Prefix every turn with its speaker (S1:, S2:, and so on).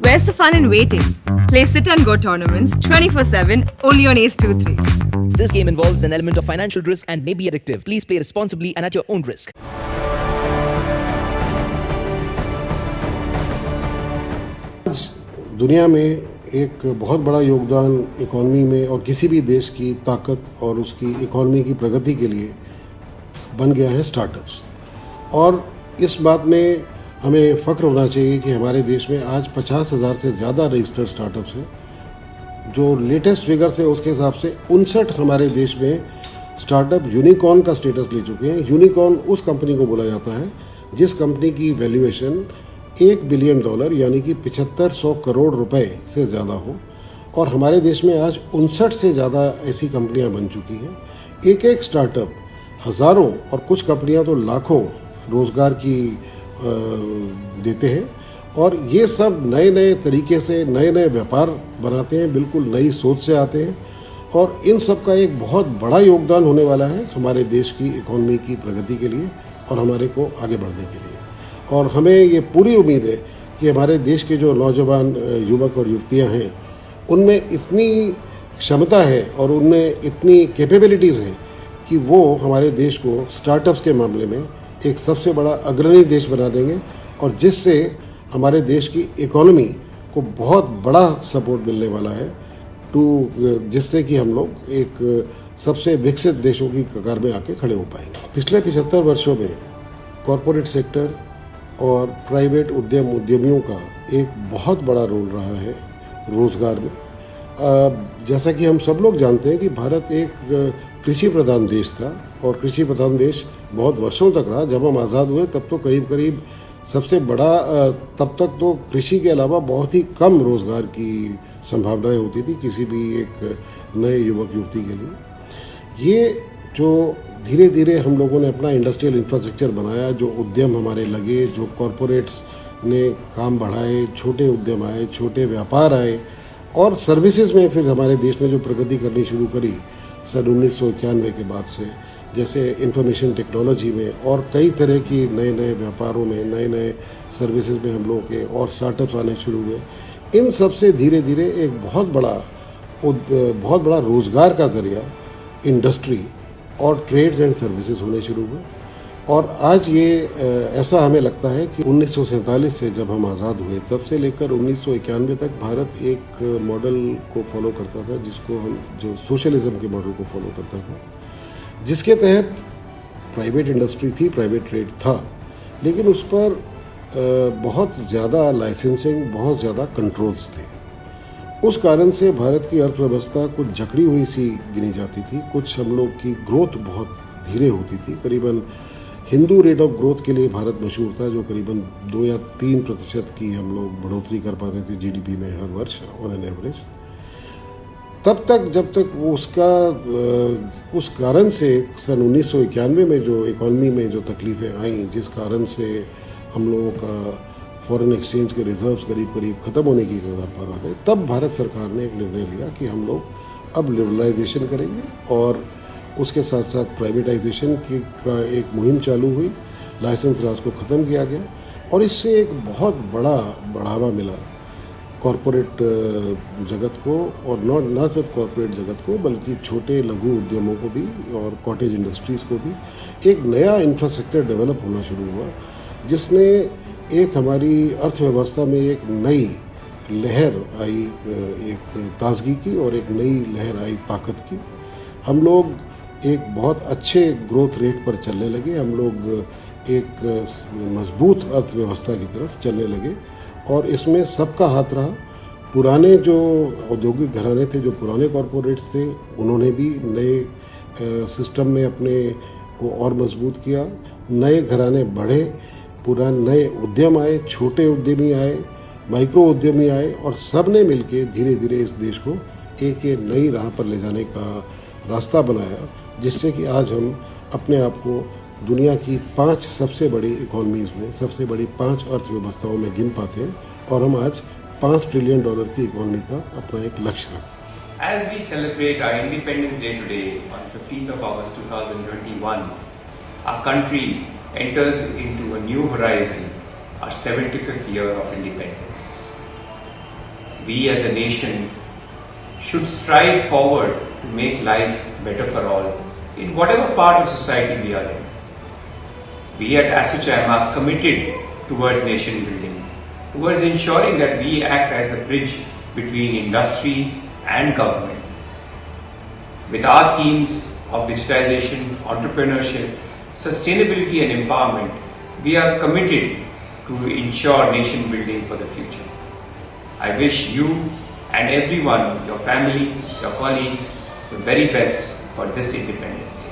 S1: Where's the fun in waiting? Play Sit and Go tournaments 24/7 only on Ace 2-3.
S2: This game involves an element of financial risk and may be addictive. Please play responsibly and at your own risk.
S3: आज दुनिया में एक बहुत बड़ा योगदान economy में और किसी भी देश की ताकत और उसकी इकॉनमी की प्रगति के लिए बन गया है स्टार्टअप्स। और इस बात में हमें फ़ख्र होना चाहिए कि हमारे देश में आज 50,000 से ज़्यादा रजिस्टर्ड स्टार्टअप्स हैं। जो लेटेस्ट फिगर्स है उसके हिसाब से 59 हमारे देश में स्टार्टअप यूनिकॉर्न का स्टेटस ले चुके हैं। यूनिकॉर्न उस कंपनी को बोला जाता है जिस कंपनी की वैल्यूएशन $1 बिलियन यानी कि 7500 करोड़ रुपए से ज़्यादा हो। और हमारे देश में आज 59 से ज़्यादा ऐसी कंपनियां बन चुकी हैं। एक एक स्टार्टअप हज़ारों और कुछ कंपनियां तो लाखों रोज़गार की देते हैं। और ये सब नए नए तरीके से नए नए व्यापार बनाते हैं, बिल्कुल नई सोच से आते हैं। और इन सब का एक बहुत बड़ा योगदान होने वाला है हमारे देश की इकॉनमी की प्रगति के लिए और हमारे को आगे बढ़ने के लिए। और हमें ये पूरी उम्मीद है कि हमारे देश के जो नौजवान युवक और युवतियां हैं उनमें इतनी क्षमता है और उनमें इतनी कैपेबिलिटीज़ हैं कि वो हमारे देश को स्टार्टअप्स के मामले में एक सबसे बड़ा अग्रणी देश बना देंगे और जिससे हमारे देश की इकोनॉमी को बहुत बड़ा सपोर्ट मिलने वाला है जिससे कि हम लोग एक सबसे विकसित देशों की कगार में आके खड़े हो पाएंगे। पिछले 75 वर्षों में कॉरपोरेट सेक्टर और प्राइवेट उद्यमियों का एक बहुत बड़ा रोल रहा है रोज़गार में। जैसा कि हम सब लोग जानते हैं कि भारत एक कृषि प्रधान देश था और कृषि प्रधान देश बहुत वर्षों तक रहा। जब हम आज़ाद हुए तब तो करीब सबसे बड़ा तब तक तो कृषि के अलावा बहुत ही कम रोज़गार की संभावनाएं होती थी किसी भी एक नए युवक युवती के लिए। ये जो धीरे धीरे हम लोगों ने अपना इंडस्ट्रियल इंफ्रास्ट्रक्चर बनाया, जो उद्यम हमारे लगे, जो कॉरपोरेट्स ने काम बढ़ाए, छोटे उद्यम आए, छोटे व्यापार आए और सर्विसेज में फिर हमारे देश ने जो प्रगति करनी शुरू करी सन 1991 के बाद से, जैसे इंफॉर्मेशन टेक्नोलॉजी में और कई तरह की नए नए व्यापारों में, नए नए सर्विसेज में हम लोगों के और स्टार्टअप्स आने शुरू हुए। इन सब से धीरे धीरे एक बहुत बड़ा रोज़गार का ज़रिया इंडस्ट्री और ट्रेड्स एंड सर्विसेज होने शुरू हुए। और आज ये ऐसा हमें लगता है कि 1947 से जब हम आज़ाद हुए तब से लेकर 1991 तक भारत एक मॉडल को फॉलो करता था जिसको हम जो सोशलिज्म के मॉडल को फॉलो करता था, जिसके तहत प्राइवेट इंडस्ट्री थी, प्राइवेट ट्रेड था, लेकिन उस पर बहुत ज़्यादा लाइसेंसिंग, बहुत ज़्यादा कंट्रोल्स थे। उस कारण से भारत की अर्थव्यवस्था कुछ जकड़ी हुई सी गिनी जाती थी। कुछ हम लोग की ग्रोथ बहुत धीरे होती थी। करीबन हिंदू रेट ऑफ ग्रोथ के लिए भारत मशहूर था, जो करीबन 2 या 3% की हम लोग बढ़ोतरी कर पाते थे जीडीपी में हर वर्ष ऑन एन एवरेज। तब तक जब तक उस कारण से सन 1991 में जो इकॉनमी में जो तकलीफ़ें आईं, जिस कारण से हम लोगों का फॉरेन एक्सचेंज के रिजर्व्स करीब ख़त्म होने की कगार पर आ गए, तब भारत सरकार ने एक निर्णय लिया कि हम लोग अब लिबरलाइजेशन करेंगे और उसके साथ साथ प्राइवेटाइजेशन का एक मुहिम चालू हुई। लाइसेंस राज को ख़त्म किया गया और इससे एक बहुत बड़ा बढ़ावा मिला कॉरपोरेट जगत को, और न सिर्फ कॉरपोरेट जगत को बल्कि छोटे लघु उद्यमों को भी और कॉटेज इंडस्ट्रीज़ को भी। एक नया इंफ्रास्ट्रक्चर डेवलप होना शुरू हुआ जिसने एक हमारी अर्थव्यवस्था में एक नई लहर आई, एक ताजगी की और एक नई लहर आई ताकत की। हम लोग एक बहुत अच्छे ग्रोथ रेट पर चलने लगे, हम लोग एक मजबूत अर्थव्यवस्था की तरफ चलने लगे और इसमें सबका हाथ रहा। पुराने जो औद्योगिक घराने थे, जो पुराने कॉरपोरेट्स थे, उन्होंने भी नए सिस्टम में अपने को और मजबूत किया। नए घराने बढ़े, नए उद्यम आए, छोटे उद्यमी आए, माइक्रो उद्यमी आए और सब ने मिलकर धीरे धीरे इस देश को एक नई राह पर ले जाने का रास्ता बनाया, जिससे कि आज हम अपने आप को दुनिया की 5 सबसे बड़ी इकोनॉमीज़ में, सबसे बड़ी 5 अर्थव्यवस्थाओं में गिन पाते हैं और हम आज $5 ट्रिलियन की इकोनॉमी का अपना एक लक्ष्य रखते हैं।
S4: As we celebrate our Independence Day today on 15th of August 2021, our country enters into a new horizon, our 75th year of independence. we as a nation should strive forward to make life better for all in whatever part of society we are in. We at ASSOCHAM are committed towards nation building, towards ensuring that we act as a bridge between industry and government. With our themes of digitization, entrepreneurship, sustainability and empowerment, we are committed to ensure nation building for the future. I wish you and everyone, your family, your colleagues, the very best for this Independence Day.